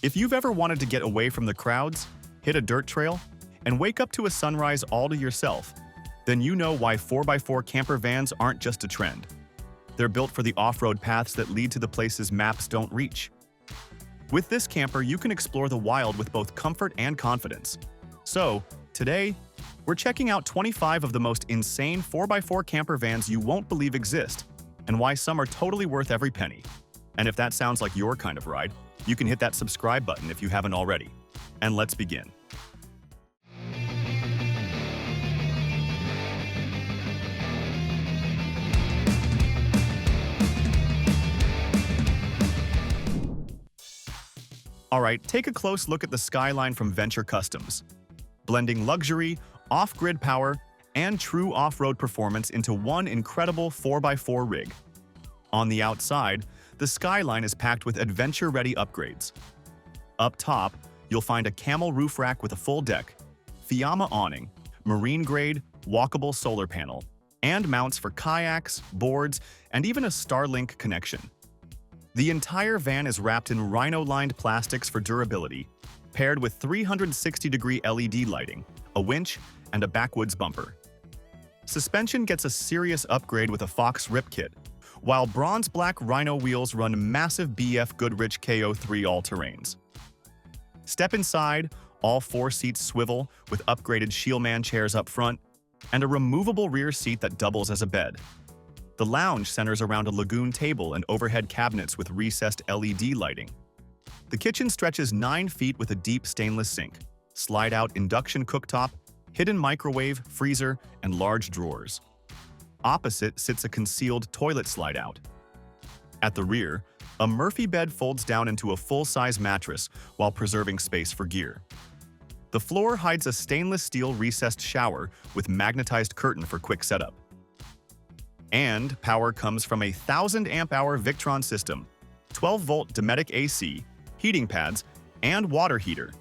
If you've ever wanted to get away from the crowds, hit a dirt trail, and wake up to a sunrise all to yourself, then you know why 4x4 camper vans aren't just a trend. They're built for the off-road paths that lead to the places maps don't reach. With this camper, you can explore the wild with both comfort and confidence. So, today, we're checking out 25 of the most insane 4x4 camper vans you won't believe exist, and why some are totally worth every penny. And if that sounds like your kind of ride, you can hit that subscribe button if you haven't already. And let's begin. Alright, take a close look at the Skyline from Vanture Customs. Blending luxury, off-grid power, and true off-road performance into one incredible 4x4 rig. On the outside, the Skyline is packed with adventure-ready upgrades. Up top, you'll find a camel roof rack with a full deck, Yama awning, marine-grade, walkable solar panel, and mounts for kayaks, boards, and even a Starlink connection. The entire van is wrapped in rhino-lined plastics for durability, paired with 360-degree LED lighting, a winch, and a backwoods bumper. Suspension gets a serious upgrade with a Fox Rip Kit, while bronze-black Rhino wheels run massive BF Goodrich KO3 all-terrains. Step inside, all 4 seats swivel with upgraded Shieldman chairs up front, and a removable rear seat that doubles as a bed. The lounge centers around a lagoon table and overhead cabinets with recessed LED lighting. The kitchen stretches 9 feet with a deep stainless sink, slide-out induction cooktop, hidden microwave, freezer, and large drawers. Opposite sits a concealed toilet slide-out. At the rear, a Murphy bed folds down into a full-size mattress while preserving space for gear. The floor hides a stainless steel recessed shower with magnetized curtain for quick setup. And power comes from a 1000 amp-hour Victron system, 12-volt Dometic AC, heating pads, and water heater,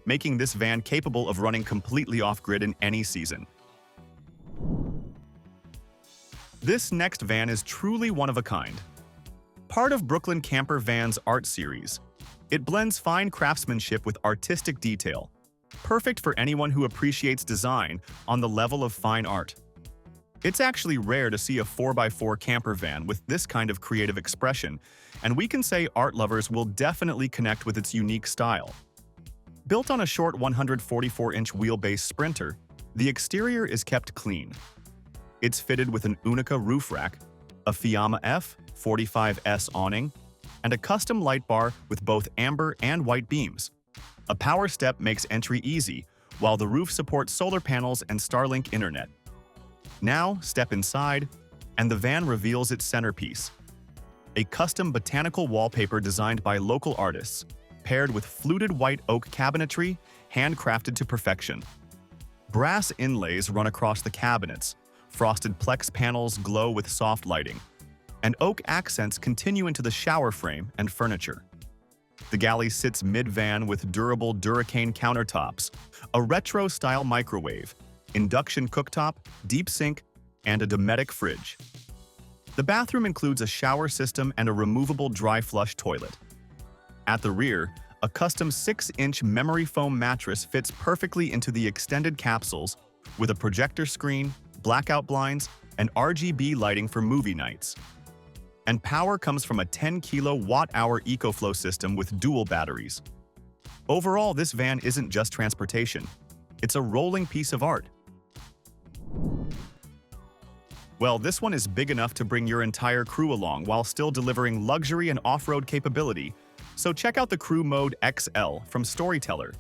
making this van capable of running completely off-grid in any season. This next van is truly one of a kind. Part of Brooklyn Camper Van's art series, it blends fine craftsmanship with artistic detail, perfect for anyone who appreciates design on the level of fine art. It's actually rare to see a 4x4 camper van with this kind of creative expression, and we can say art lovers will definitely connect with its unique style. Built on a short 144-inch wheelbase Sprinter, the exterior is kept clean. It's fitted with an Unica roof rack, a Yama F45S awning, and a custom light bar with both amber and white beams. A power step makes entry easy, while the roof supports solar panels and Starlink internet. Now, step inside, and the van reveals its centerpiece. A custom botanical wallpaper designed by local artists, paired with fluted white oak cabinetry, handcrafted to perfection. Brass inlays run across the cabinets, frosted Plex panels glow with soft lighting, and oak accents continue into the shower frame and furniture. The galley sits mid-van with durable Duracane countertops, a retro-style microwave, induction cooktop, deep sink, and a Dometic fridge. The bathroom includes a shower system and a removable dry flush toilet. At the rear, a custom 6-inch memory foam mattress fits perfectly into the extended capsules with a projector screen, blackout blinds, and RGB lighting for movie nights. And power comes from a 10 kilowatt-hour EcoFlow system with dual batteries. Overall, this van isn't just transportation. It's a rolling piece of art. Well, this one is big enough to bring your entire crew along while still delivering luxury and off-road capability, so check out the Crew Mode XL from Storyteller.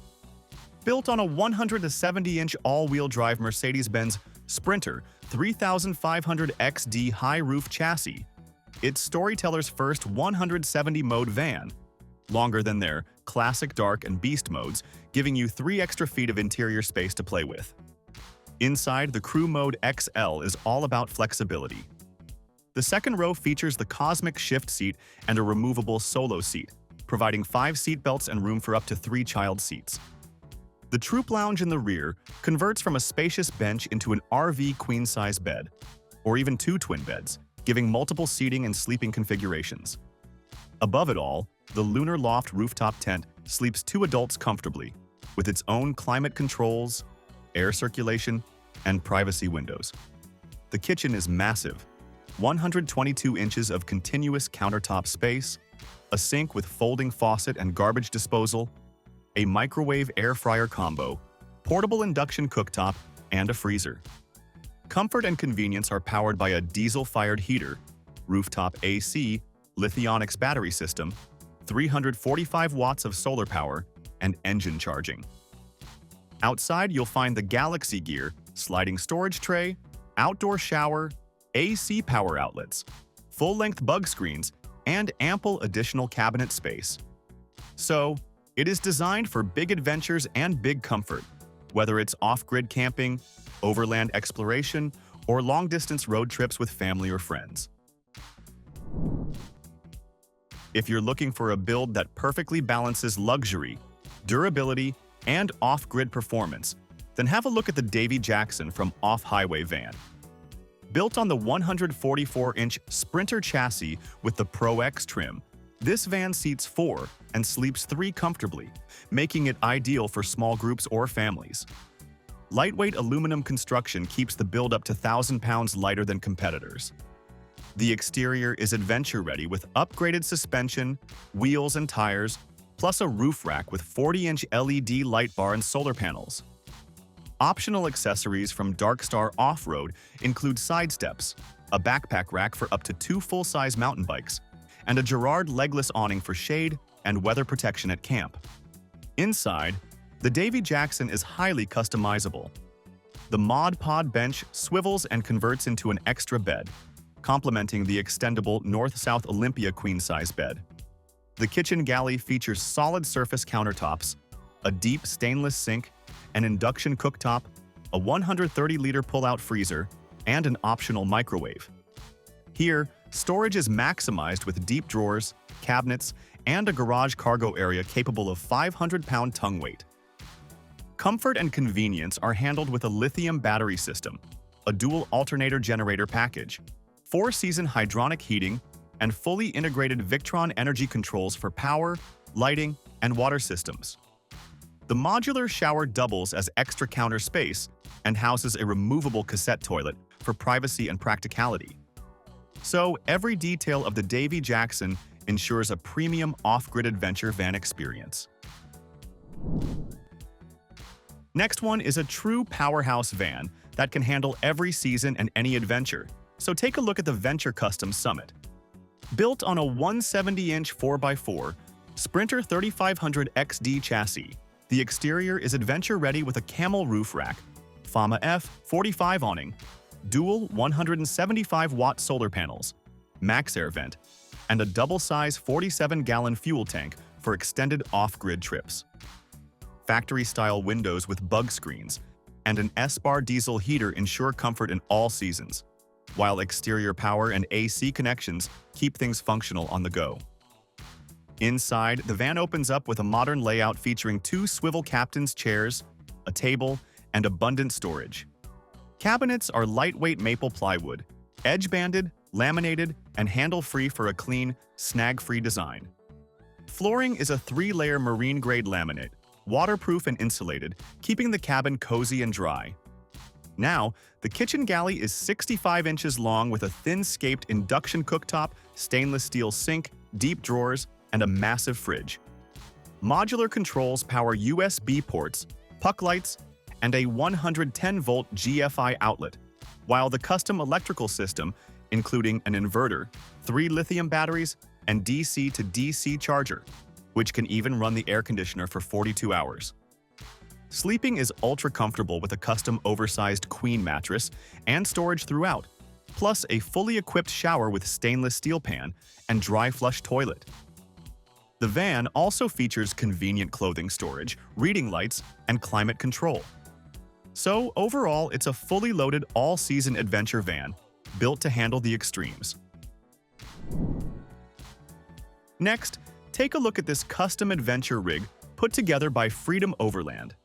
Built on a 170-inch all-wheel drive Mercedes-Benz Sprinter 3500 XD high-roof chassis, it's Storyteller's first 170-mode van, longer than their Classic, Dark, and Beast modes, giving you 3 extra feet of interior space to play with. Inside, the Crew Mode XL is all about flexibility. The second row features the Cosmic Shift seat and a removable solo seat, providing 5 seat belts and room for up to 3 child seats. The Troop Lounge in the rear converts from a spacious bench into an RV queen-size bed, or even 2 twin beds, giving multiple seating and sleeping configurations. Above it all, The Lunar Loft rooftop tent sleeps 2 adults comfortably, with its own climate controls, air circulation, and privacy windows. The kitchen is massive, 122 inches of continuous countertop space, a sink with folding faucet and garbage disposal, a microwave air fryer combo, portable induction cooktop, and a freezer. Comfort and convenience are powered by a diesel-fired heater, rooftop AC, lithionics battery system, 345 watts of solar power, and engine charging. Outside, you'll find the Galaxy Gear, sliding storage tray, outdoor shower, AC power outlets, full-length bug screens, and ample additional cabinet space. So, it is designed for big adventures and big comfort, whether it's off-grid camping, overland exploration, or long-distance road trips with family or friends. If you're looking for a build that perfectly balances luxury, durability, and off-grid performance, then have a look at the Davey Jackson from Highway Van. Built on the 144-inch Sprinter chassis with the Pro X trim, this van seats 4 and sleeps 3 comfortably, making it ideal for small groups or families. Lightweight aluminum construction keeps the build up to 1,000 pounds lighter than competitors. The exterior is adventure-ready with upgraded suspension, wheels and tires, plus a roof rack with 40-inch LED light bar and solar panels. Optional accessories from Darkstar Off-Road include side steps, a backpack rack for up to 2 full-size mountain bikes, and a Girard legless awning for shade and weather protection at camp. Inside, the Davey Jackson is highly customizable. The Mod Pod bench swivels and converts into an extra bed, complementing the extendable North-South Olympia queen-size bed. The kitchen galley features solid surface countertops, a deep stainless sink, an induction cooktop, a 130-liter pull-out freezer, and an optional microwave. Here, storage is maximized with deep drawers, cabinets, and a garage cargo area capable of 500-pound tongue weight. Comfort and convenience are handled with a lithium battery system, a dual alternator generator package, 4-season hydronic heating, and fully integrated Victron energy controls for power, lighting, and water systems. The modular shower doubles as extra counter space and houses a removable cassette toilet for privacy and practicality. So, every detail of the Davey Jackson ensures a premium off-grid adventure van experience. Next one is a true powerhouse van that can handle every season and any adventure. So take a look at the Vanture Custom Summit. Built on a 170-inch 4x4 Sprinter 3500 XD chassis, the exterior is adventure-ready with a camel roof rack, FAMA F45 awning, dual 175-watt solar panels, max air vent, and a double-size 47-gallon fuel tank for extended off-grid trips. Factory-style windows with bug screens and an S-bar diesel heater ensure comfort in all seasons, while exterior power and AC connections keep things functional on the go. Inside, the van opens up with a modern layout featuring 2 swivel captain's chairs, a table, and abundant storage. Cabinets are lightweight maple plywood, edge-banded, laminated, and handle-free for a clean, snag-free design. Flooring is a 3-layer marine-grade laminate, waterproof and insulated, keeping the cabin cozy and dry. Now, the kitchen galley is 65 inches long with a thin-scaped induction cooktop, stainless steel sink, deep drawers, and a massive fridge. Modular controls power USB ports, puck lights, and a 110-volt GFI outlet, while the custom electrical system, including an inverter, 3 lithium batteries, and DC to DC charger, which can even run the air conditioner for 42 hours. Sleeping is ultra comfortable with a custom oversized queen mattress and storage throughout, plus a fully equipped shower with stainless steel pan and dry flush toilet. The van also features convenient clothing storage, reading lights, and climate control. So overall, it's a fully loaded all-season adventure van built to handle the extremes. Next, take a look at this custom adventure rig put together by Freedom Overland.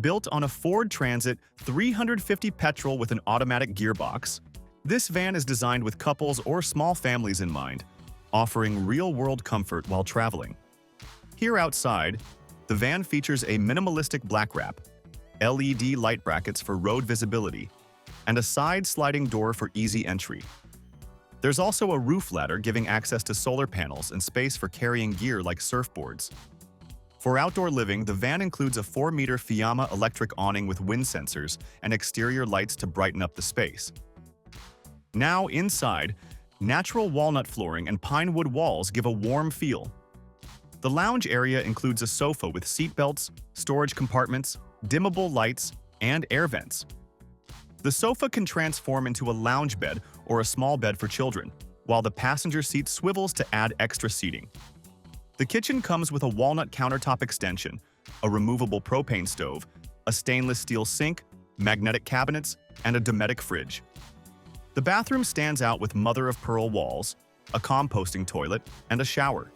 Built on a Ford Transit 350 petrol with an automatic gearbox, this van is designed with couples or small families in mind, offering real-world comfort while traveling. Here outside, the van features a minimalistic black wrap, LED light brackets for road visibility, and a side sliding door for easy entry. There's also a roof ladder giving access to solar panels and space for carrying gear like surfboards. For outdoor living, the van includes a 4-meter Yama electric awning with wind sensors and exterior lights to brighten up the space. Now inside, natural walnut flooring and pine wood walls give a warm feel. The lounge area includes a sofa with seat belts, storage compartments, dimmable lights, and air vents. The sofa can transform into a lounge bed or a small bed for children, while the passenger seat swivels to add extra seating. The kitchen comes with a walnut countertop extension, a removable propane stove, a stainless steel sink, magnetic cabinets, and a Dometic fridge. The bathroom stands out with mother-of-pearl walls, a composting toilet, and a shower.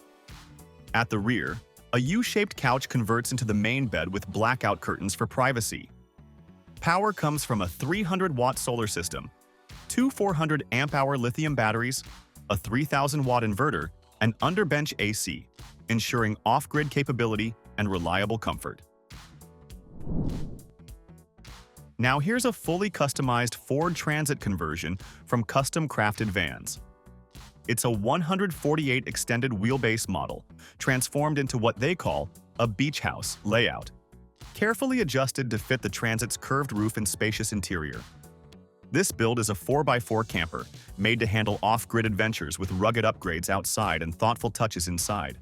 At the rear, a U-shaped couch converts into the main bed with blackout curtains for privacy. Power comes from a 300-watt solar system, two 400-amp-hour lithium batteries, a 3,000-watt inverter, and underbench AC, ensuring off-grid capability and reliable comfort. Now here's a fully customized Ford Transit conversion from Custom Crafted Vans. It's a 148 extended wheelbase model, transformed into what they call a beach house layout, carefully adjusted to fit the Transit's curved roof and spacious interior. This build is a 4x4 camper, made to handle off-grid adventures with rugged upgrades outside and thoughtful touches inside.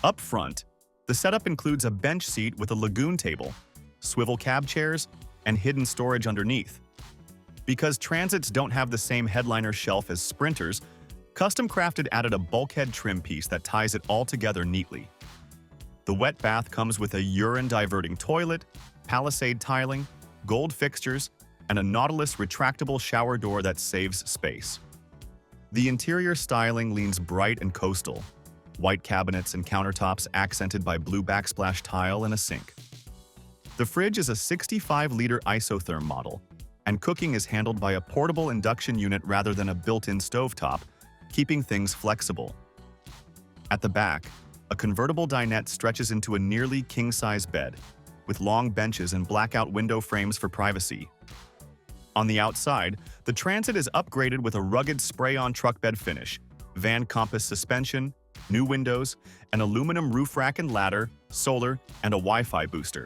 Up front, the setup includes a bench seat with a lagoon table, swivel cab chairs, and hidden storage underneath. Because Transits don't have the same headliner shelf as Sprinters, Custom Crafted added a bulkhead trim piece that ties it all together neatly. The wet bath comes with a urine-diverting toilet, Palisade tiling, gold fixtures, and a Nautilus retractable shower door that saves space. The interior styling leans bright and coastal, white cabinets and countertops accented by blue backsplash tile and a sink. The fridge is a 65-liter isotherm model, and cooking is handled by a portable induction unit rather than a built-in stovetop, keeping things flexible. At the back, a convertible dinette stretches into a nearly king-size bed, with long benches and blackout window frames for privacy. On the outside, the Transit is upgraded with a rugged spray-on truck bed finish, Van Compass suspension, new windows, an aluminum roof rack and ladder, solar, and a Wi-Fi booster.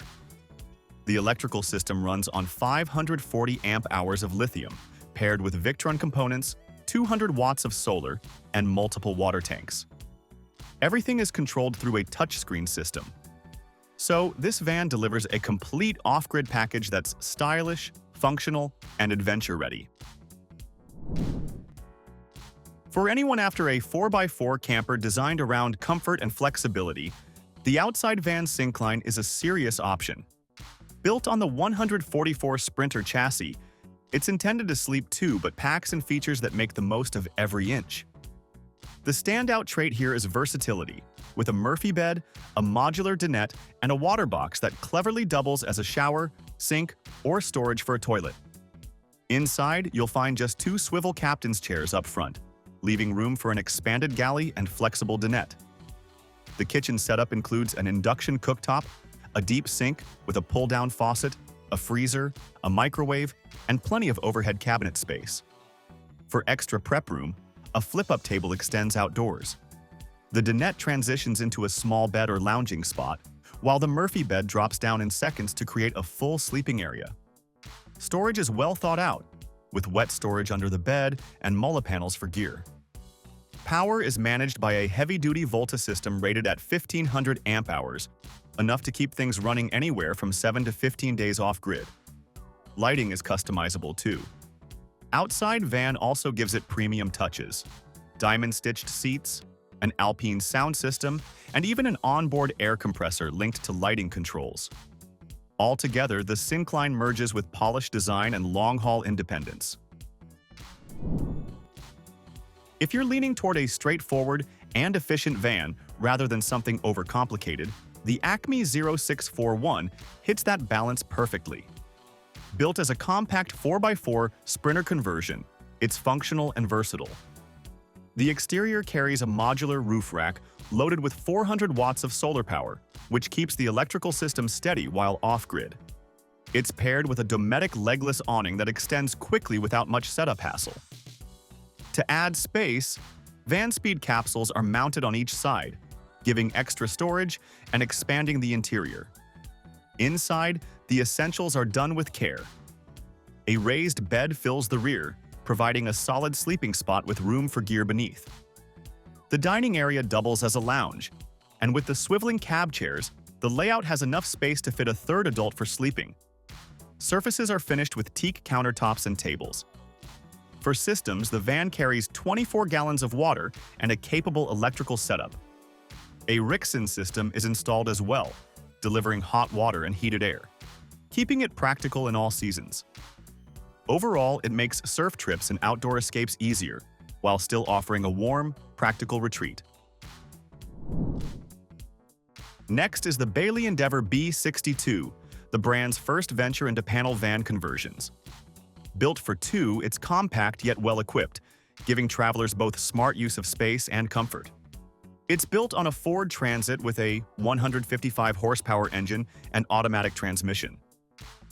The electrical system runs on 540 amp-hours of lithium, paired with Victron components, 200 watts of solar, and multiple water tanks. Everything is controlled through a touchscreen system. So, this van delivers a complete off-grid package that's stylish, functional, and adventure-ready. For anyone after a 4x4 camper designed around comfort and flexibility, the outside van Syncline is a serious option. Built on the 144 Sprinter chassis, it's intended to sleep too but packs in features that make the most of every inch. The standout trait here is versatility, with a Murphy bed, a modular dinette, and a water box that cleverly doubles as a shower, sink, or storage for a toilet. Inside, you'll find just two swivel captain's chairs up front, leaving room for an expanded galley and flexible dinette. The kitchen setup includes an induction cooktop, a deep sink with a pull-down faucet, a freezer, a microwave, and plenty of overhead cabinet space. For extra prep room, a flip-up table extends outdoors. The dinette transitions into a small bed or lounging spot, while the Murphy bed drops down in seconds to create a full sleeping area. Storage is well thought out, with wet storage under the bed and Mulla panels for gear. Power is managed by a heavy-duty Volta system rated at 1,500 amp-hours, enough to keep things running anywhere from 7 to 15 days off-grid. Lighting is customizable too. Outside van also gives it premium touches: diamond-stitched seats, an Alpine sound system, and even an onboard air compressor linked to lighting controls. Altogether, the Syncline merges with polished design and long-haul independence. If you're leaning toward a straightforward and efficient van rather than something overcomplicated, the Acme 0641 hits that balance perfectly. Built as a compact 4x4 Sprinter conversion, it's functional and versatile. The exterior carries a modular roof rack loaded with 400 watts of solar power, which keeps the electrical system steady while off-grid. It's paired with a Dometic legless awning that extends quickly without much setup hassle. To add space, van speed capsules are mounted on each side, giving extra storage and expanding the interior. Inside, the essentials are done with care. A raised bed fills the rear, providing a solid sleeping spot with room for gear beneath. The dining area doubles as a lounge, and with the swiveling cab chairs, the layout has enough space to fit a third adult for sleeping. Surfaces are finished with teak countertops and tables. For systems, the van carries 24 gallons of water and a capable electrical setup. A Rixson system is installed as well, delivering hot water and heated air, keeping it practical in all seasons. Overall, it makes surf trips and outdoor escapes easier, while still offering a warm, practical retreat. Next is the Bailey Endeavor B62, the brand's first venture into panel van conversions. Built for two, it's compact yet well-equipped, giving travelers both smart use of space and comfort. It's built on a Ford Transit with a 155 horsepower engine and automatic transmission.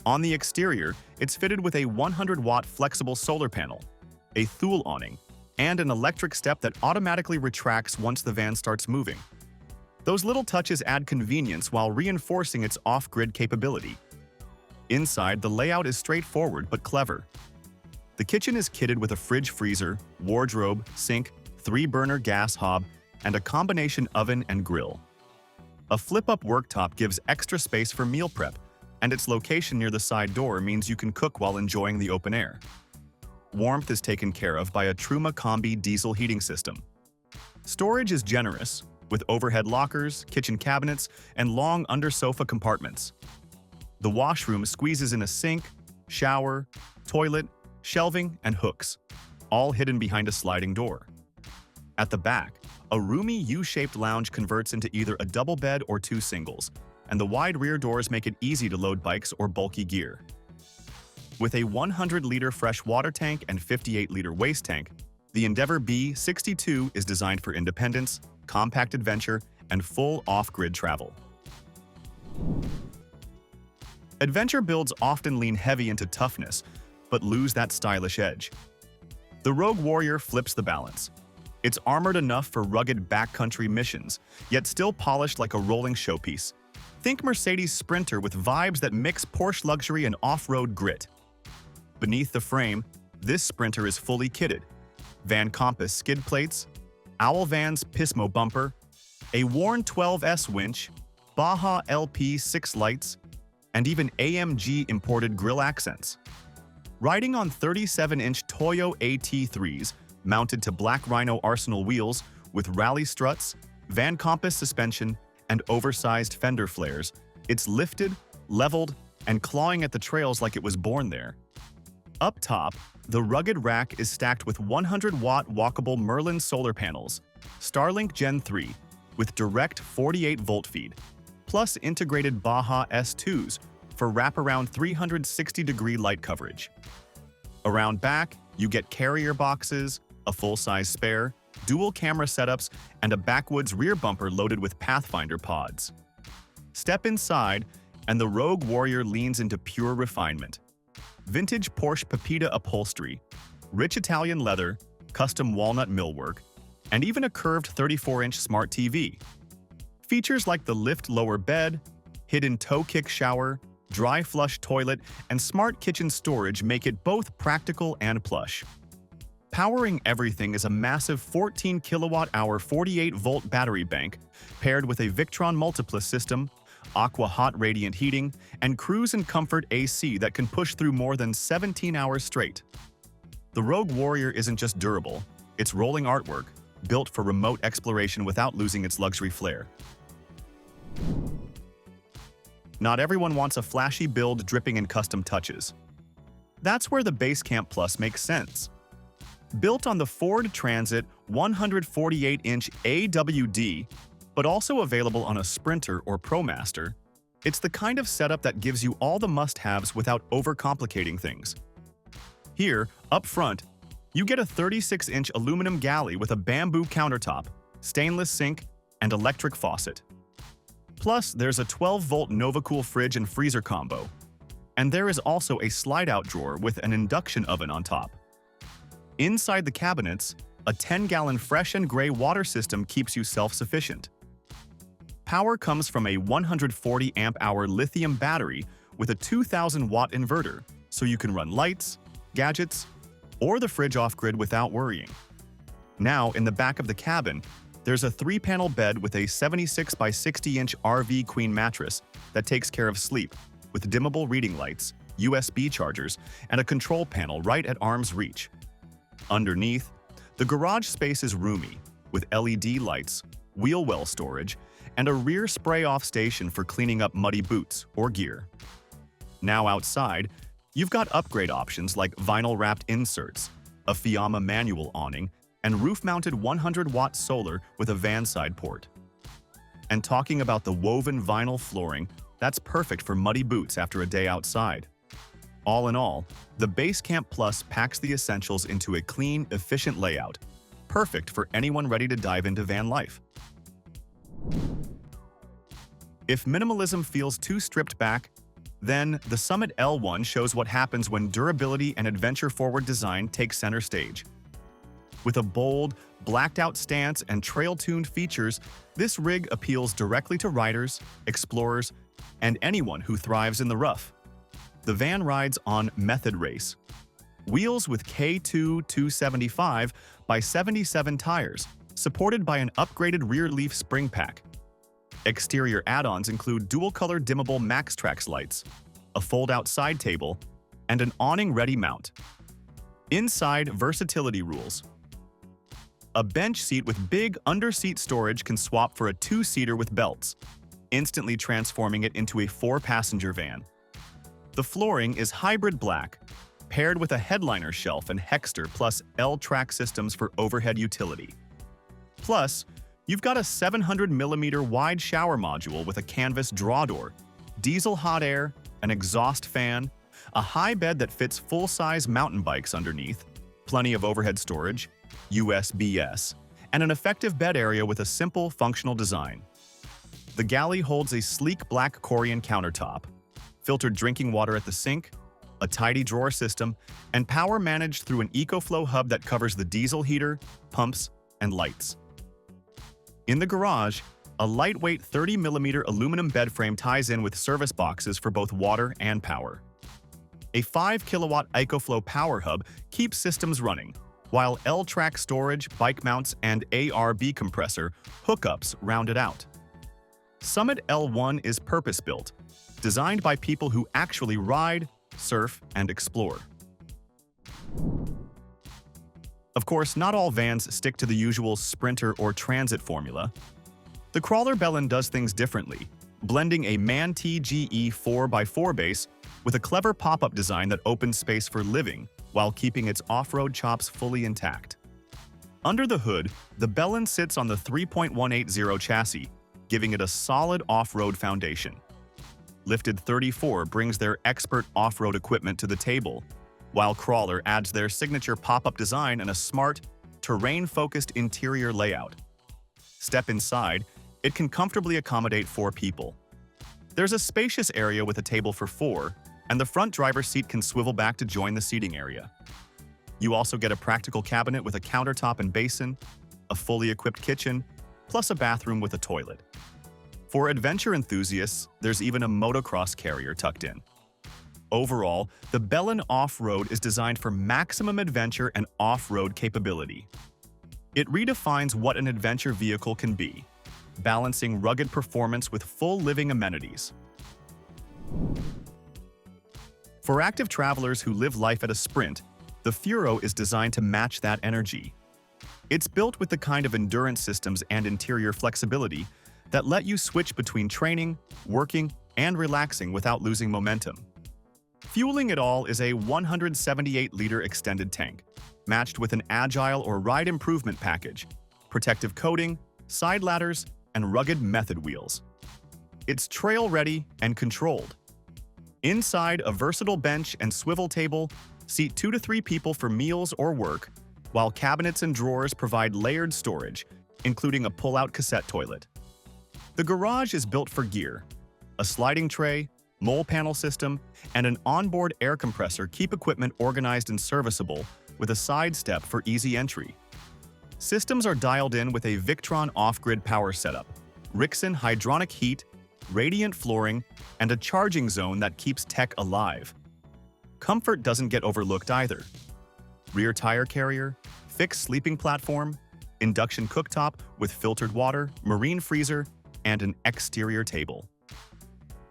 On the exterior, it's fitted with a 100-watt flexible solar panel, a Thule awning, and an electric step that automatically retracts once the van starts moving. Those little touches add convenience while reinforcing its off-grid capability. Inside, the layout is straightforward but clever. The kitchen is kitted with a fridge freezer, wardrobe, sink, 3-burner gas hob, and a combination oven and grill. A flip-up worktop gives extra space for meal prep, and its location near the side door means you can cook while enjoying the open air. Warmth is taken care of by a Truma Combi diesel heating system. Storage is generous, with overhead lockers, kitchen cabinets, and long under-sofa compartments. The washroom squeezes in a sink, shower, toilet, shelving, and hooks, all hidden behind a sliding door. At the back, a roomy U-shaped lounge converts into either a double bed or 2 singles, and the wide rear doors make it easy to load bikes or bulky gear. With a 100-liter fresh water tank and 58-liter waste tank, the Endeavor B62 is designed for independence, compact adventure, and full off-grid travel. Adventure builds often lean heavy into toughness, but lose that stylish edge. The Rogue Warrior flips the balance. It's armored enough for rugged backcountry missions, yet still polished like a rolling showpiece. Think Mercedes Sprinter with vibes that mix Porsche luxury and off-road grit. Beneath the frame, this Sprinter is fully kitted. Van Compass skid plates, Owl Van's Pismo bumper, a worn 12S winch, Baja LP 6 lights, and even AMG imported grille accents. Riding on 37-inch Toyo AT3s mounted to Black Rhino Arsenal wheels with rally struts, Van Compass suspension, and oversized fender flares, it's lifted, leveled, and clawing at the trails like it was born there. Up top, the rugged rack is stacked with 100-watt walkable Merlin solar panels, Starlink Gen 3, with direct 48-volt feed, plus integrated Baja S2s for wraparound 360-degree light coverage. Around back, you get carrier boxes, a full-size spare, dual camera setups, and a backwoods rear bumper loaded with Pathfinder pods. Step inside, and the Rogue Warrior leans into pure refinement. Vintage Porsche Pepita upholstery, rich Italian leather, custom walnut millwork, and even a curved 34-inch smart TV. Features like the lift lower bed, hidden toe kick shower, dry flush toilet, and smart kitchen storage make it both practical and plush. Powering everything is a massive 14 kilowatt-hour 48-volt battery bank paired with a Victron Multiplis system, Aqua Hot Radiant heating, and Cruise and Comfort AC that can push through more than 17 hours straight. The Rogue Warrior isn't just durable, it's rolling artwork, built for remote exploration without losing its luxury flair. Not everyone wants a flashy build dripping in custom touches. That's where the Basecamp Plus makes sense. Built on the Ford Transit 148-inch AWD, but also available on a Sprinter or ProMaster, it's the kind of setup that gives you all the must-haves without overcomplicating things. Here, up front, You get a 36-inch aluminum galley with a bamboo countertop, stainless sink, and electric faucet. Plus, there's a 12-volt NovaCool fridge and freezer combo. And there is also a slide-out drawer with an induction oven on top. Inside the cabinets, a 10-gallon fresh and gray water system keeps you self-sufficient. Power comes from a 140 amp-hour lithium battery with a 2,000-watt inverter, so you can run lights, gadgets, or the fridge off-grid without worrying. Now, in the back of the cabin, there's a 3-panel bed with a 76 by 60-inch RV queen mattress that takes care of sleep, with dimmable reading lights, USB chargers, and a control panel right at arm's reach. Underneath, the garage space is roomy, with LED lights, wheel well storage, and a rear spray-off station for cleaning up muddy boots or gear. Now outside, you've got upgrade options like vinyl-wrapped inserts, a Yama manual awning, and roof-mounted 100-watt solar with a van side port. And talking about the woven vinyl flooring, that's perfect for muddy boots after a day outside. All in all, the Basecamp Plus packs the essentials into a clean, efficient layout, perfect for anyone ready to dive into van life. If minimalism feels too stripped back, then the Summit L1 shows what happens when durability and adventure-forward design take center stage. With a bold, blacked-out stance and trail-tuned features, this rig appeals directly to riders, explorers, and anyone who thrives in the rough. The van rides on Method Race. Wheels with K2 275 by 77 tires, supported by an upgraded rear leaf spring pack. Exterior add-ons include dual-color dimmable MaxTrax lights, a fold-out side table, and an awning-ready mount. Inside, versatility rules. A bench seat with big under-seat storage can swap for a 2-seater with belts, instantly transforming it into a 4-passenger van. The flooring is hybrid black, paired with a headliner shelf and Hexter plus L-track systems for overhead utility. Plus, you've got a 700mm wide shower module with a canvas draw door, diesel hot air, an exhaust fan, a high bed that fits full-size mountain bikes underneath, plenty of overhead storage, USB-S, and an effective bed area with a simple, functional design. The galley holds a sleek black Corian countertop, filtered drinking water at the sink, a tidy drawer system, and power managed through an EcoFlow hub that covers the diesel heater, pumps, and lights. In the garage, a lightweight 30mm aluminum bed frame ties in with service boxes for both water and power. A 5-kilowatt EcoFlow power hub keeps systems running, while L-track storage, bike mounts, and ARB compressor hookups round it out. Summit L1 is purpose-built, designed by people who actually ride, surf, and explore. Of course, not all vans stick to the usual Sprinter or Transit formula. The crawler Belen does things differently, blending a MAN-T GE 4x4 base with a clever pop-up design that opens space for living while keeping its off-road chops fully intact. Under the hood, the Belen sits on the 3.180 chassis, giving it a solid off-road foundation. Lifted 34 brings their expert off-road equipment to the table, while Crawler adds their signature pop-up design and a smart, terrain-focused interior layout. Step inside, it can comfortably accommodate 4 people. There's a spacious area with a table for 4, and the front driver's seat can swivel back to join the seating area. You also get a practical cabinet with a countertop and basin, a fully equipped kitchen, plus a bathroom with a toilet. For adventure enthusiasts, there's even a motocross carrier tucked in. Overall, the Belen Off-Road is designed for maximum adventure and off-road capability. It redefines what an adventure vehicle can be, balancing rugged performance with full living amenities. For active travelers who live life at a sprint, the Furō is designed to match that energy. It's built with the kind of endurance systems and interior flexibility that let you switch between training, working, and relaxing without losing momentum. Fueling it all is a 178-liter extended tank, matched with an agile or ride improvement package, protective coating, side ladders, and rugged method wheels. It's trail-ready and controlled. Inside, a versatile bench and swivel table, seat 2 to 3 people for meals or work, while cabinets and drawers provide layered storage, including a pull-out cassette toilet. The garage is built for gear. A sliding tray, mole panel system, and an onboard air compressor keep equipment organized and serviceable, with a side step for easy entry. Systems are dialed in with a Victron off-grid power setup, Rixson hydronic heat, radiant flooring, and a charging zone that keeps tech alive. Comfort doesn't get overlooked either. Rear tire carrier, fixed sleeping platform, induction cooktop with filtered water, marine freezer, and an exterior table.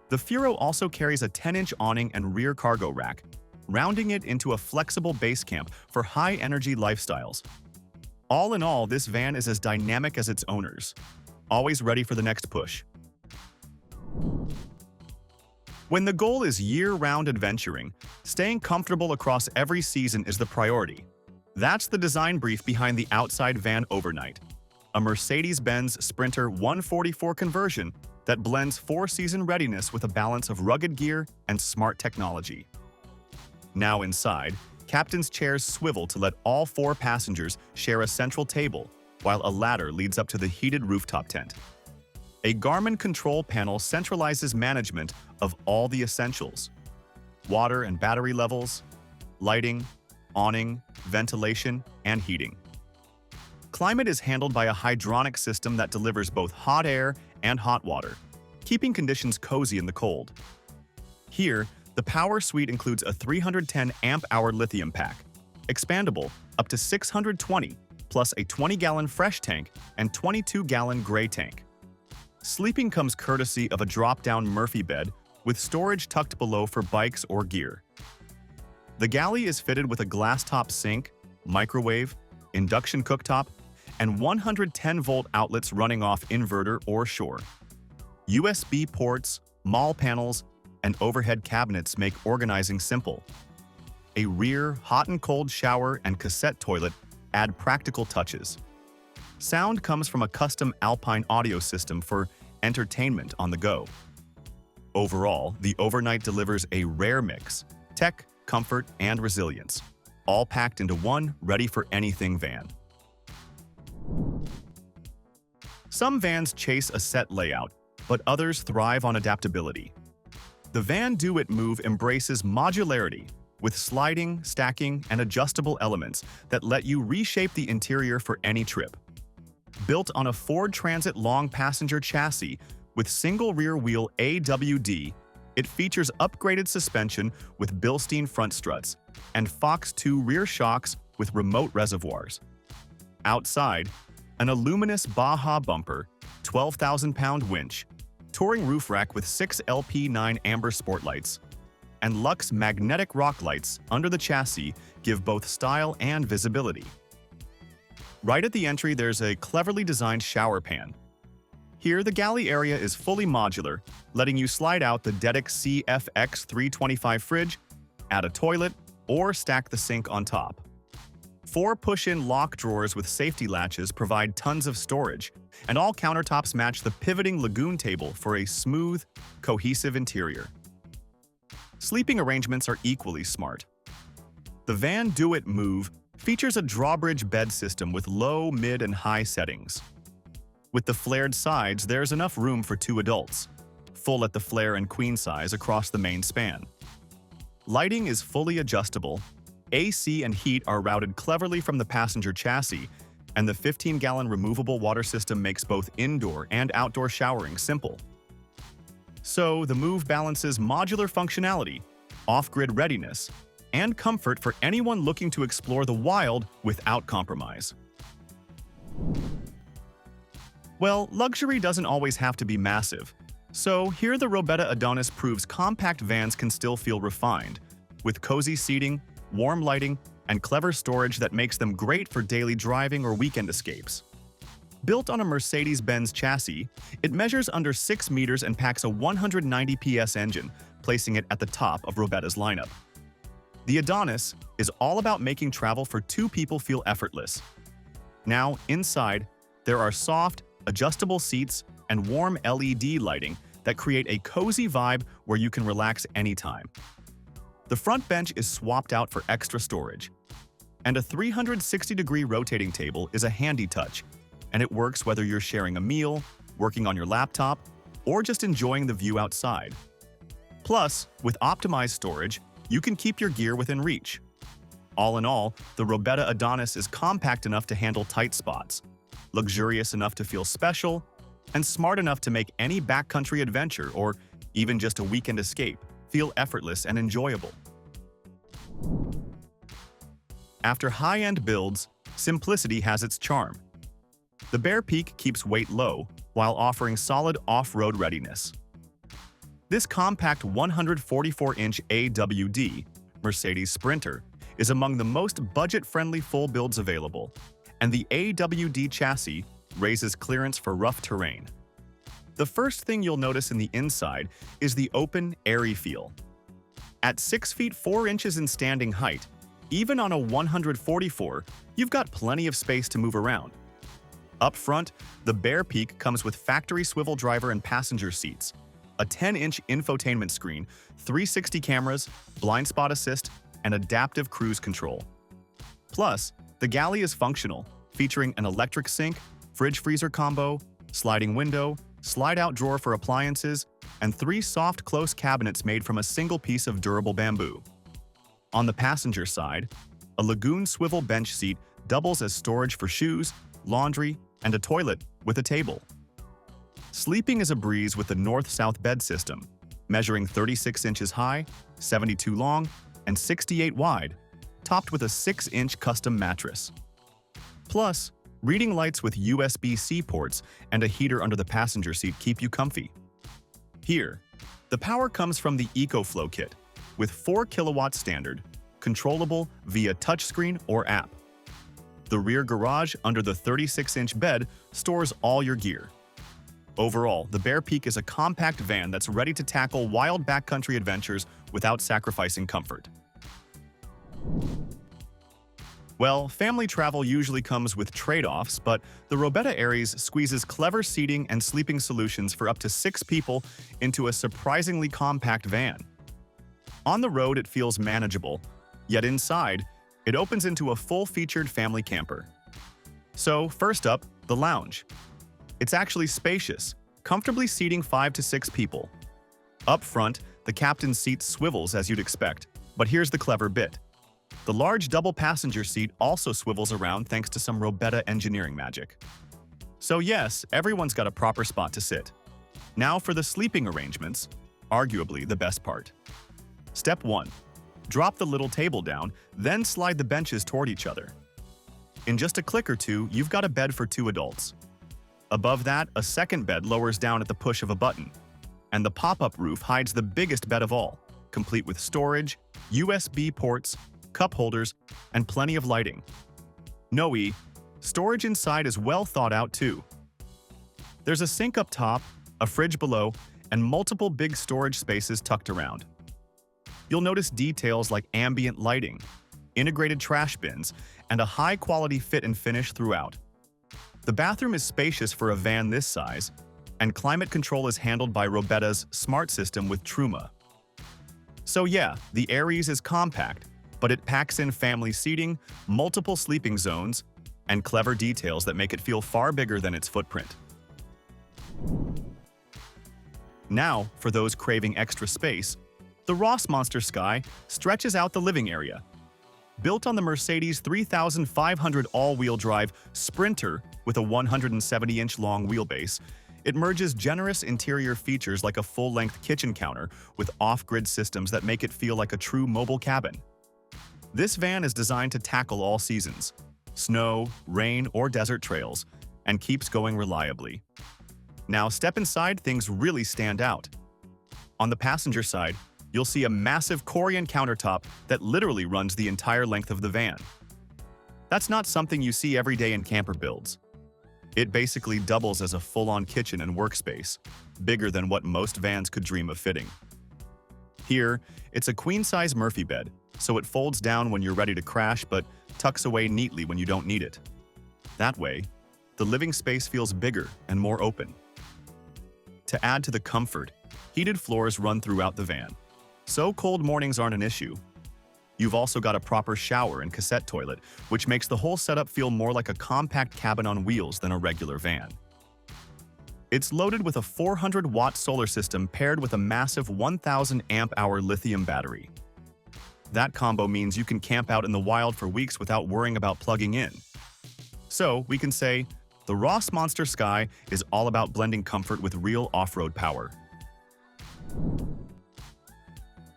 The Furō also carries a 10-inch awning and rear cargo rack, rounding it into a flexible base camp for high-energy lifestyles. All in all, this van is as dynamic as its owners, always ready for the next push. When the goal is year-round adventuring, staying comfortable across every season is the priority. That's the design brief behind the outside van Overnight, a Mercedes-Benz Sprinter 144 conversion that blends four-season readiness with a balance of rugged gear and smart technology. Now inside, captain's chairs swivel to let all 4 passengers share a central table, while a ladder leads up to the heated rooftop tent. A Garmin control panel centralizes management of all the essentials: water and battery levels, lighting, awning, ventilation, and heating. Climate is handled by a hydronic system that delivers both hot air and hot water, keeping conditions cozy in the cold. Here, the power suite includes a 310 amp-hour lithium pack, expandable up to 620, plus a 20-gallon fresh tank and 22-gallon gray tank. Sleeping comes courtesy of a drop-down Murphy bed with storage tucked below for bikes or gear. The galley is fitted with a glass-top sink, microwave, induction cooktop, and 110-volt outlets running off inverter or shore. USB ports, mall panels, and overhead cabinets make organizing simple. A rear hot and cold shower and cassette toilet add practical touches. Sound comes from a custom Alpine audio system for entertainment on the go. Overall, the Overnight delivers a rare mix: tech, comfort, and resilience, all packed into one ready-for-anything van. Some vans chase a set layout, but others thrive on adaptability. The VanDoIt Moov embraces modularity, with sliding, stacking, and adjustable elements that let you reshape the interior for any trip. Built on a Ford Transit long passenger chassis with single rear wheel AWD, it features upgraded suspension with Bilstein front struts and Fox 2 rear shocks with remote reservoirs. Outside, an aluminous Baja bumper, 12,000-pound winch, touring roof rack with 6 LP9 amber sport lights, and Lux magnetic rock lights under the chassis give both style and visibility. Right at the entry, there's a cleverly designed shower pan. Here, the galley area is fully modular, letting you slide out the Dedic CFX 325 fridge, add a toilet, or stack the sink on top. 4 push-in lock drawers with safety latches provide tons of storage, and all countertops match the pivoting lagoon table for a smooth, cohesive interior. Sleeping arrangements are equally smart. The VanDoIt Moov features a drawbridge bed system with low, mid, and high settings. With the flared sides, there's enough room for 2 adults, full at the flare and queen size across the main span. Lighting is fully adjustable, AC and heat are routed cleverly from the passenger chassis, and the 15-gallon removable water system makes both indoor and outdoor showering simple. So, the Moov balances modular functionality, off-grid readiness, and comfort for anyone looking to explore the wild without compromise. Well, luxury doesn't always have to be massive. So, here the Robeta Adonis proves compact vans can still feel refined, with cozy seating, warm lighting, and clever storage that makes them great for daily driving or weekend escapes. Built on a Mercedes-Benz chassis, it measures under 6 meters and packs a 190 PS engine, placing it at the top of Robeta's lineup. The Adonis is all about making travel for 2 people feel effortless. Now, inside, there are soft, adjustable seats and warm LED lighting that create a cozy vibe where you can relax anytime. The front bench is swapped out for extra storage. And a 360-degree rotating table is a handy touch, and it works whether you're sharing a meal, working on your laptop, or just enjoying the view outside. Plus, with optimized storage, you can keep your gear within reach. All in all, the Robeta Adonis is compact enough to handle tight spots, luxurious enough to feel special, and smart enough to make any backcountry adventure or even just a weekend escape feel effortless and enjoyable. After high-end builds, simplicity has its charm. The Bear Peak keeps weight low while offering solid off-road readiness. This compact 144-inch AWD Mercedes Sprinter is among the most budget-friendly full builds available, and the AWD chassis raises clearance for rough terrain. The first thing you'll notice in the inside is the open, airy feel. At 6 feet 4 inches in standing height, even on a 144, you've got plenty of space to move around. Up front, the Bear Peak comes with factory swivel driver and passenger seats, a 10-inch infotainment screen, 360 cameras, blind spot assist, and adaptive cruise control. Plus, the galley is functional, featuring an electric sink, fridge-freezer combo, sliding window, slide-out drawer for appliances, and 3 soft close cabinets made from a single piece of durable bamboo. On the passenger side, a Lagoon swivel bench seat doubles as storage for shoes, laundry, and a toilet with a table. Sleeping is a breeze with the north-south bed system, measuring 36 inches high, 72 long, and 68 wide, topped with a 6-inch custom mattress. Plus, reading lights with USB-C ports and a heater under the passenger seat keep you comfy. Here, the power comes from the EcoFlow kit, with 4 kilowatts standard, controllable via touchscreen or app. The rear garage under the 36-inch bed stores all your gear. Overall, the Bear Peak is a compact van that's ready to tackle wild backcountry adventures without sacrificing comfort. Well, family travel usually comes with trade-offs, but the Robeta Ares squeezes clever seating and sleeping solutions for up to 6 people into a surprisingly compact van. On the road, it feels manageable, yet inside, it opens into a full-featured family camper. So, first up, the lounge. It's actually spacious, comfortably seating 5 to 6 people. Up front, the captain's seat swivels as you'd expect, but here's the clever bit. The large double passenger seat also swivels around thanks to some Robeta engineering magic. So yes, everyone's got a proper spot to sit. Now for the sleeping arrangements, arguably the best part. Step 1. Drop the little table down, then slide the benches toward each other. In just a click or two, you've got a bed for 2 adults. Above that, a second bed lowers down at the push of a button. And the pop-up roof hides the biggest bed of all, complete with storage, USB ports, cup holders, and plenty of lighting. Storage inside is well thought out too. There's a sink up top, a fridge below, and multiple big storage spaces tucked around. You'll notice details like ambient lighting, integrated trash bins, and a high-quality fit and finish throughout. The bathroom is spacious for a van this size, and climate control is handled by Robeta's smart system with Truma. So yeah, the Ares is compact, but it packs in family seating, multiple sleeping zones, and clever details that make it feel far bigger than its footprint. Now, for those craving extra space, the Rossmonster Skye stretches out the living area. Built on the Mercedes 3500 all-wheel drive Sprinter with a 170-inch long wheelbase, it merges generous interior features like a full-length kitchen counter with off-grid systems that make it feel like a true mobile cabin. This van is designed to tackle all seasons, snow, rain, or desert trails, and keeps going reliably. Now step inside, things really stand out. On the passenger side, you'll see a massive Corian countertop that literally runs the entire length of the van. That's not something you see every day in camper builds. It basically doubles as a full-on kitchen and workspace, bigger than what most vans could dream of fitting. Here, it's a queen-size Murphy bed, so it folds down when you're ready to crash but tucks away neatly when you don't need it. That way, the living space feels bigger and more open. To add to the comfort, heated floors run throughout the van, so cold mornings aren't an issue. You've also got a proper shower and cassette toilet, which makes the whole setup feel more like a compact cabin on wheels than a regular van. It's loaded with a 400-watt solar system paired with a massive 1,000 amp-hour lithium battery. That combo means you can camp out in the wild for weeks without worrying about plugging in. So, we can say, the Rossmonster Skye is all about blending comfort with real off-road power.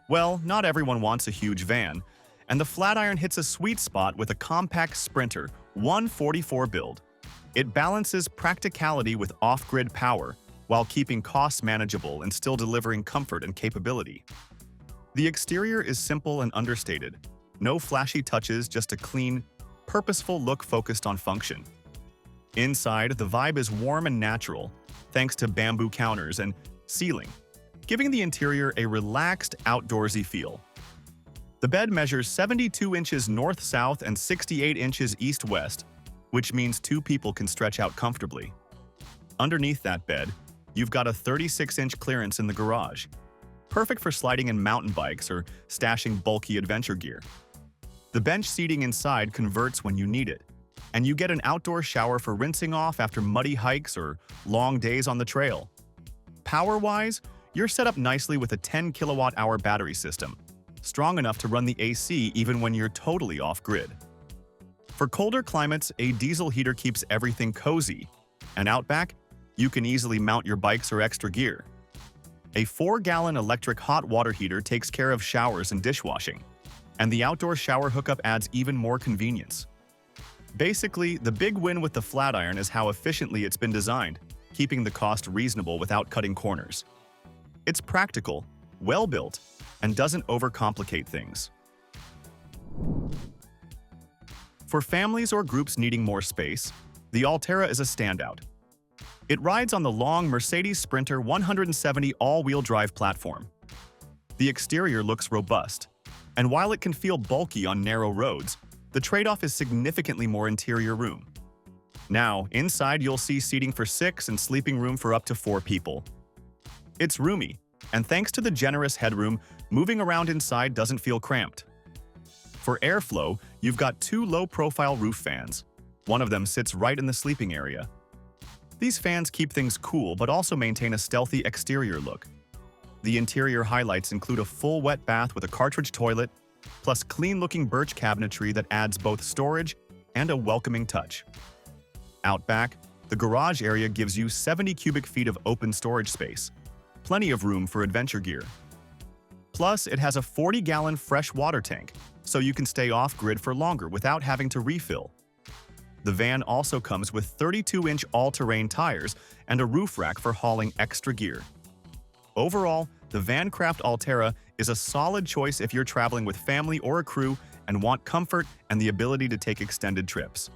Well, not everyone wants a huge van, and the Flatiron hits a sweet spot with a compact Sprinter 144 build. It balances practicality with off-grid power while keeping costs manageable and still delivering comfort and capability. The exterior is simple and understated. No flashy touches, just a clean, purposeful look focused on function. Inside, the vibe is warm and natural, thanks to bamboo counters and ceiling, giving the interior a relaxed, outdoorsy feel. The bed measures 72 inches north-south and 68 inches east-west, which means two people can stretch out comfortably. Underneath that bed, you've got a 36-inch clearance in the garage, perfect for sliding in mountain bikes or stashing bulky adventure gear. The bench seating inside converts when you need it, and you get an outdoor shower for rinsing off after muddy hikes or long days on the trail. Power-wise, you're set up nicely with a 10 kilowatt-hour battery system, strong enough to run the AC even when you're totally off-grid. For colder climates, a diesel heater keeps everything cozy, and out back, you can easily mount your bikes or extra gear. A 4-gallon electric hot water heater takes care of showers and dishwashing, and the outdoor shower hookup adds even more convenience. Basically, the big win with the Flatiron is how efficiently it's been designed, keeping the cost reasonable without cutting corners. It's practical, well-built, and doesn't overcomplicate things. For families or groups needing more space, the Allterra is a standout. It rides on the long Mercedes Sprinter 170 all-wheel drive platform. The exterior looks robust, and while it can feel bulky on narrow roads, the trade-off is significantly more interior room. Now, inside you'll see seating for 6 and sleeping room for up to 4 people. It's roomy, and thanks to the generous headroom, moving around inside doesn't feel cramped. For airflow, you've got 2 low-profile roof fans. One of them sits right in the sleeping area. These fans keep things cool but also maintain a stealthy exterior look. The interior highlights include a full wet bath with a cartridge toilet, plus clean-looking birch cabinetry that adds both storage and a welcoming touch. Out back, the garage area gives you 70 cubic feet of open storage space, plenty of room for adventure gear. Plus, it has a 40-gallon fresh water tank, so you can stay off-grid for longer without having to refill. The van also comes with 32-inch all-terrain tires and a roof rack for hauling extra gear. Overall, the VanCraft Allterra is a solid choice if you're traveling with family or a crew and want comfort and the ability to take extended trips.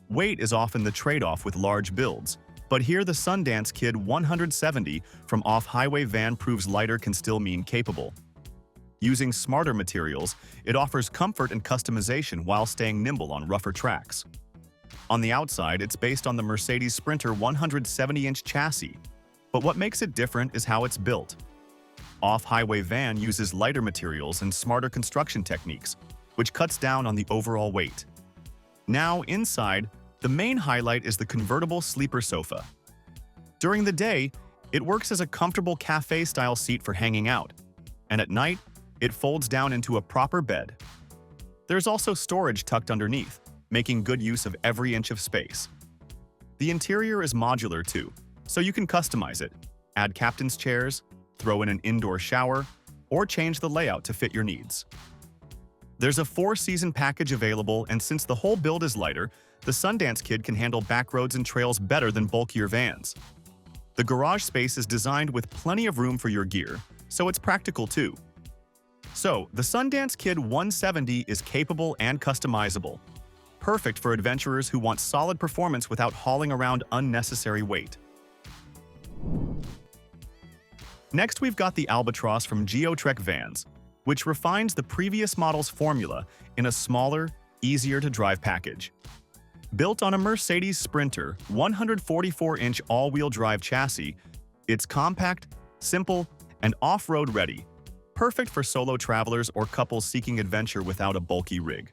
Weight is often the trade-off with large builds, but here the Sundance Kid 170 from off-highway van proves lighter can still mean capable. Using smarter materials, it offers comfort and customization while staying nimble on rougher tracks. On the outside, it's based on the Mercedes Sprinter 170-inch chassis, but what makes it different is how it's built. Off-highway van uses lighter materials and smarter construction techniques, which cuts down on the overall weight. Now, inside, the main highlight is the convertible sleeper sofa. During the day, it works as a comfortable cafe-style seat for hanging out, and at night, it folds down into a proper bed. There's also storage tucked underneath, making good use of every inch of space. The interior is modular too, so you can customize it, add captain's chairs, throw in an indoor shower, or change the layout to fit your needs. There's a 4-season package available, and since the whole build is lighter, the Sundance Kid can handle back roads and trails better than bulkier vans. The garage space is designed with plenty of room for your gear, so it's practical too. So, the Sundance Kid 170 is capable and customizable, perfect for adventurers who want solid performance without hauling around unnecessary weight. Next, we've got the Albatross from Geotrek Vans, which refines the previous model's formula in a smaller, easier-to-drive package. Built on a Mercedes Sprinter 144-inch all-wheel drive chassis, it's compact, Simple and off-road ready, perfect for solo travelers or couples seeking adventure without a bulky rig.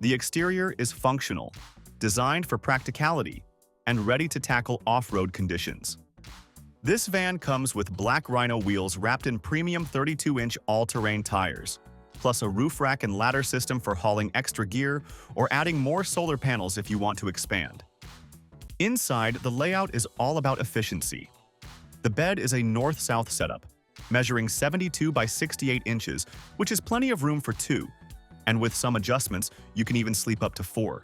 The exterior is functional, designed for practicality, and ready to tackle off-road conditions. This van comes with black Rhino wheels wrapped in premium 32-inch all-terrain tires, plus a roof rack and ladder system for hauling extra gear or adding more solar panels if you want to expand. Inside, the layout is all about efficiency. The bed is a north-south setup, measuring 72 by 68 inches, which is plenty of room for two, and with some adjustments, you can even sleep up to 4.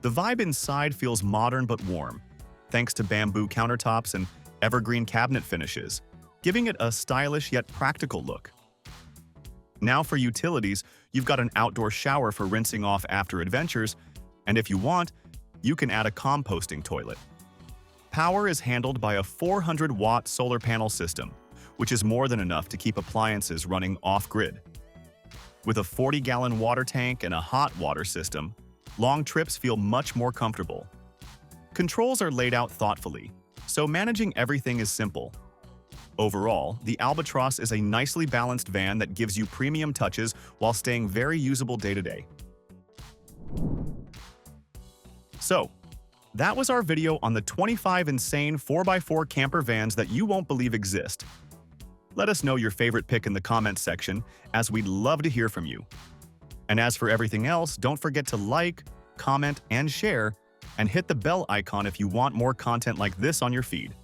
The vibe inside feels modern but warm, thanks to bamboo countertops and evergreen cabinet finishes, giving it a stylish yet practical look. Now for utilities, you've got an outdoor shower for rinsing off after adventures, and if you want, you can add a composting toilet. Power is handled by a 400-watt solar panel system, which is more than enough to keep appliances running off-grid. With a 40-gallon water tank and a hot water system, long trips feel much more comfortable. Controls are laid out thoughtfully, so managing everything is simple. Overall, the Albatross is a nicely balanced van that gives you premium touches while staying very usable day-to-day. So, that was our video on the 25 insane 4x4 camper vans that you won't believe exist. Let us know your favorite pick in the comments section, as we'd love to hear from you. And as for everything else, don't forget to like, comment, and share, and hit the bell icon if you want more content like this on your feed.